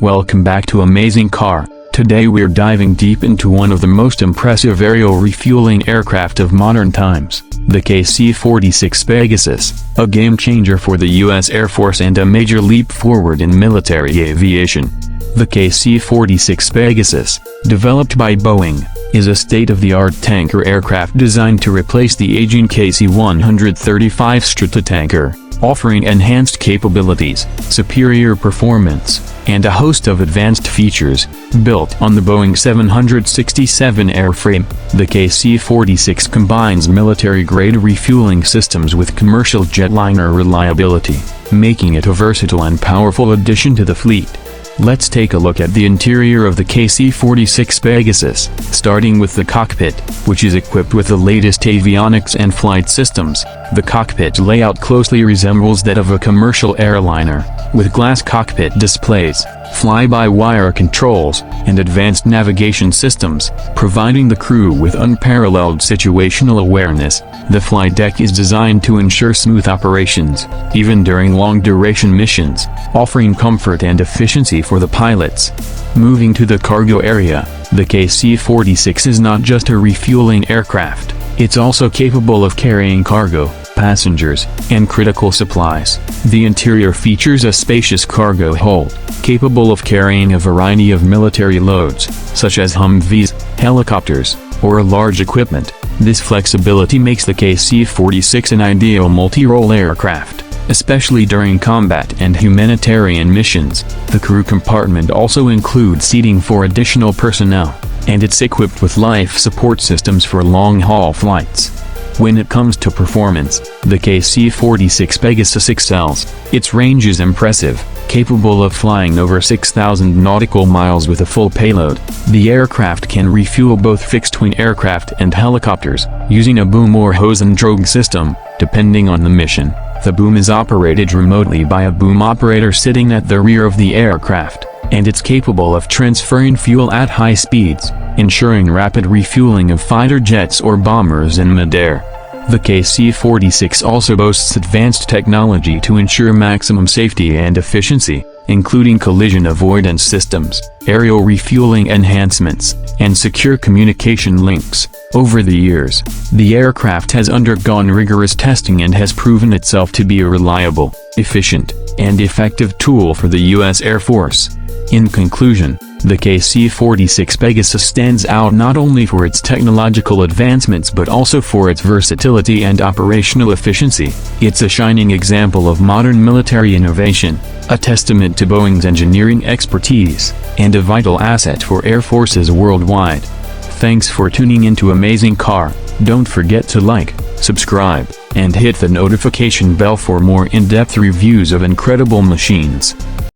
Welcome back to Amazing Car. Today we're diving deep into one of the most impressive aerial refueling aircraft of modern times, the KC-46 Pegasus, a game-changer for the U.S. Air Force and a major leap forward in military aviation. The KC-46 Pegasus, developed by Boeing, is a state-of-the-art tanker aircraft designed to replace the aging KC-135 Stratotanker, offering enhanced capabilities, superior performance, and a host of advanced features. Built on the Boeing 767 airframe, the KC-46 combines military-grade refueling systems with commercial jetliner reliability, making it a versatile and powerful addition to the fleet. Let's take a look at the interior of the KC-46 Pegasus, starting with the cockpit, which is equipped with the latest avionics and flight systems. The cockpit layout closely resembles that of a commercial airliner, with glass cockpit displays, fly-by-wire controls, and advanced navigation systems, providing the crew with unparalleled situational awareness. The flight deck is designed to ensure smooth operations, even during long-duration missions, offering comfort and efficiency for the pilots. Moving to the cargo area, the KC-46 is not just a refueling aircraft, it's also capable of carrying cargo, passengers, and critical supplies. The interior features a spacious cargo hold, capable of carrying a variety of military loads, such as Humvees, helicopters, or large equipment. This flexibility makes the KC-46 an ideal multi-role aircraft, especially during combat and humanitarian missions. The crew compartment also includes seating for additional personnel, and it's equipped with life support systems for long-haul flights. When it comes to performance, the KC-46 Pegasus excels. Its range is impressive, capable of flying over 6,000 nautical miles with a full payload. The aircraft can refuel both fixed-wing aircraft and helicopters, using a boom or hose and drogue system, depending on the mission. The boom is operated remotely by a boom operator sitting at the rear of the aircraft, and it's capable of transferring fuel at high speeds, ensuring rapid refueling of fighter jets or bombers in midair. The KC-46 also boasts advanced technology to ensure maximum safety and efficiency, including collision avoidance systems, aerial refueling enhancements, and secure communication links. Over the years, the aircraft has undergone rigorous testing and has proven itself to be a reliable, efficient, and effective tool for the U.S. Air Force. In conclusion, the KC-46 Pegasus stands out not only for its technological advancements but also for its versatility and operational efficiency. It's a shining example of modern military innovation, a testament to Boeing's engineering expertise, and a vital asset for air forces worldwide. Thanks for tuning into Amazing Car. Don't forget to like, subscribe, and hit the notification bell for more in-depth reviews of incredible machines.